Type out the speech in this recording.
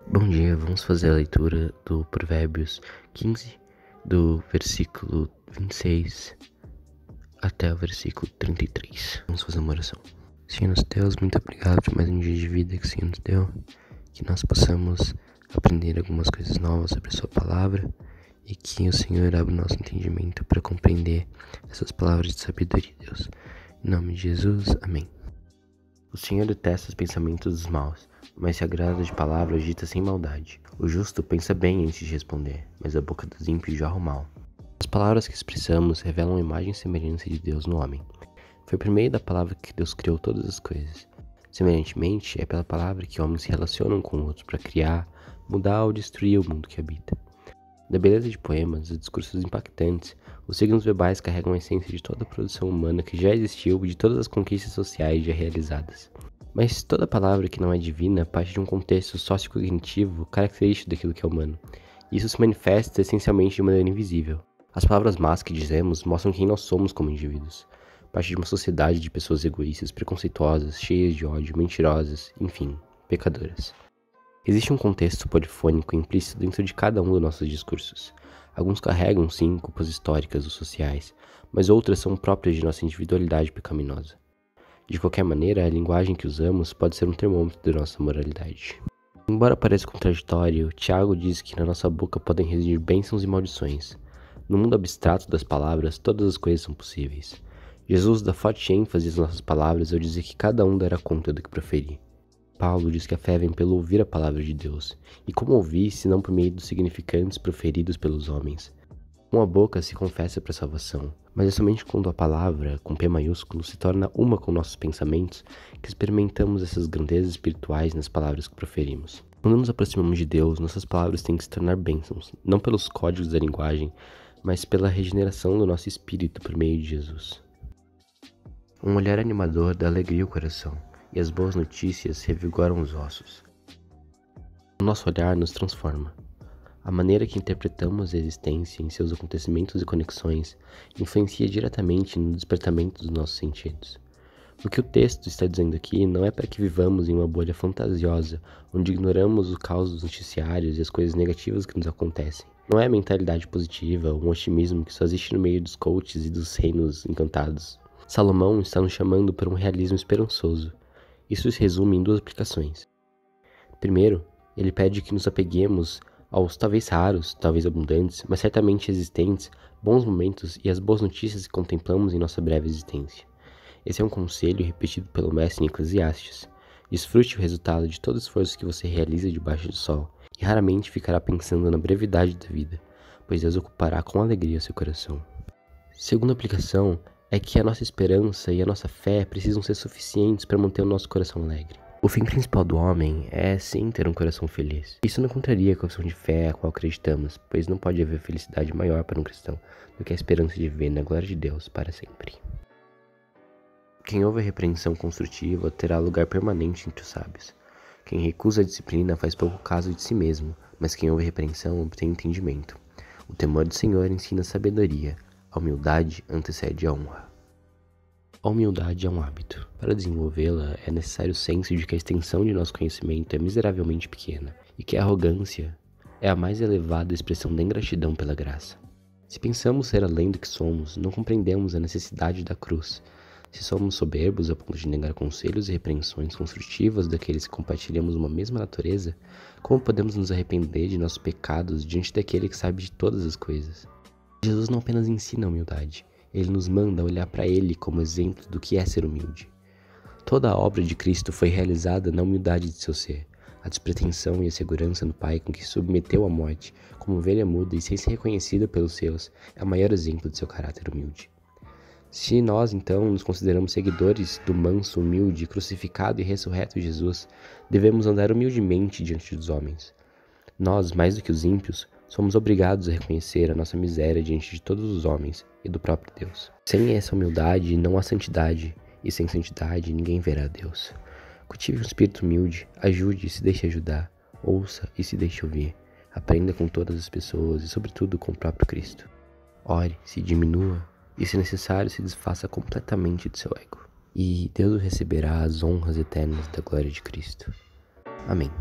Bom dia, vamos fazer a leitura do Provérbios 15, do versículo 26 até o versículo 33. Vamos fazer uma oração. Senhor nosso Deus, muito obrigado por mais um dia de vida que o Senhor nos deu, que nós possamos aprender algumas coisas novas sobre a sua palavra e que o Senhor abra o nosso entendimento para compreender essas palavras de sabedoria, Deus. Em nome de Jesus, amém. O Senhor detesta os pensamentos dos maus, mas se agrada de palavras ditas sem maldade. O justo pensa bem antes de responder, mas a boca dos ímpios jorra o mal. As palavras que expressamos revelam a imagem e semelhança de Deus no homem. Foi por meio da palavra que Deus criou todas as coisas. Semelhantemente, é pela palavra que homens se relacionam com outros para criar, mudar ou destruir o mundo que habita. Da beleza de poemas e discursos impactantes, os signos verbais carregam a essência de toda a produção humana que já existiu e de todas as conquistas sociais já realizadas. Mas toda palavra que não é divina parte de um contexto sociocognitivo característico daquilo que é humano. Isso se manifesta essencialmente de maneira invisível. As palavras más que dizemos mostram quem nós somos como indivíduos. Parte de uma sociedade de pessoas egoístas, preconceituosas, cheias de ódio, mentirosas, enfim, pecadoras. Existe um contexto polifônico implícito dentro de cada um dos nossos discursos. Alguns carregam, sim, culpas históricas ou sociais, mas outras são próprias de nossa individualidade pecaminosa. De qualquer maneira, a linguagem que usamos pode ser um termômetro da nossa moralidade. Embora pareça contraditório, Tiago diz que na nossa boca podem residir bênçãos e maldições. No mundo abstrato das palavras, todas as coisas são possíveis. Jesus dá forte ênfase às nossas palavras ao dizer que cada um dará conta do que proferir. Paulo diz que a fé vem pelo ouvir a palavra de Deus. E como ouvir, se não por meio dos significantes proferidos pelos homens? Com a boca se confessa para a salvação, mas é somente quando a palavra, com P maiúsculo, se torna uma com nossos pensamentos que experimentamos essas grandezas espirituais nas palavras que proferimos. Quando nos aproximamos de Deus, nossas palavras têm que se tornar bênçãos, não pelos códigos da linguagem, mas pela regeneração do nosso espírito por meio de Jesus. Um olhar animador dá alegria ao coração, e as boas notícias revigoram os ossos. O nosso olhar nos transforma. A maneira que interpretamos a existência em seus acontecimentos e conexões influencia diretamente no despertamento dos nossos sentidos. O que o texto está dizendo aqui não é para que vivamos em uma bolha fantasiosa, onde ignoramos o caos dos noticiários e as coisas negativas que nos acontecem. Não é a mentalidade positiva ou um otimismo que só existe no meio dos coaches e dos reinos encantados. Salomão está nos chamando para um realismo esperançoso. Isso se resume em duas aplicações. Primeiro, ele pede que nos apeguemos aos talvez raros, talvez abundantes, mas certamente existentes, bons momentos e as boas notícias que contemplamos em nossa breve existência. Esse é um conselho repetido pelo mestre em Eclesiastes. Desfrute o resultado de todo o esforço que você realiza debaixo do sol, e raramente ficará pensando na brevidade da vida, pois Deus ocupará com alegria seu coração. Segunda aplicação é que a nossa esperança e a nossa fé precisam ser suficientes para manter o nosso coração alegre. O fim principal do homem é, sim, ter um coração feliz. Isso não contraria a questão de fé a qual acreditamos, pois não pode haver felicidade maior para um cristão do que a esperança de viver na glória de Deus para sempre. Quem ouve a repreensão construtiva terá lugar permanente entre os sábios. Quem recusa a disciplina faz pouco caso de si mesmo, mas quem ouve a repreensão obtém entendimento. O temor do Senhor ensina sabedoria. A humildade antecede a honra. A humildade é um hábito. Para desenvolvê-la, é necessário o senso de que a extensão de nosso conhecimento é miseravelmente pequena e que a arrogância é a mais elevada expressão da ingratidão pela graça. Se pensamos ser além do que somos, não compreendemos a necessidade da cruz. Se somos soberbos a ponto de negar conselhos e repreensões construtivas daqueles que compartilhamos uma mesma natureza, como podemos nos arrepender de nossos pecados diante daquele que sabe de todas as coisas? Jesus não apenas ensina a humildade, ele nos manda olhar para ele como exemplo do que é ser humilde. Toda a obra de Cristo foi realizada na humildade de seu ser. A despretensão e a segurança no Pai com que se submeteu à morte, como ovelha muda e sem ser reconhecida pelos seus, é o maior exemplo de seu caráter humilde. Se nós, então, nos consideramos seguidores do manso, humilde, crucificado e ressurreto Jesus, devemos andar humildemente diante dos homens. Nós, mais do que os ímpios, somos obrigados a reconhecer a nossa miséria diante de todos os homens e do próprio Deus. Sem essa humildade não há santidade, e sem santidade ninguém verá a Deus. Cultive um espírito humilde, ajude e se deixe ajudar, ouça e se deixe ouvir, aprenda com todas as pessoas e sobretudo com o próprio Cristo. Ore, se diminua e, se necessário, se desfaça completamente de seu ego. E Deus receberá as honras eternas da glória de Cristo. Amém.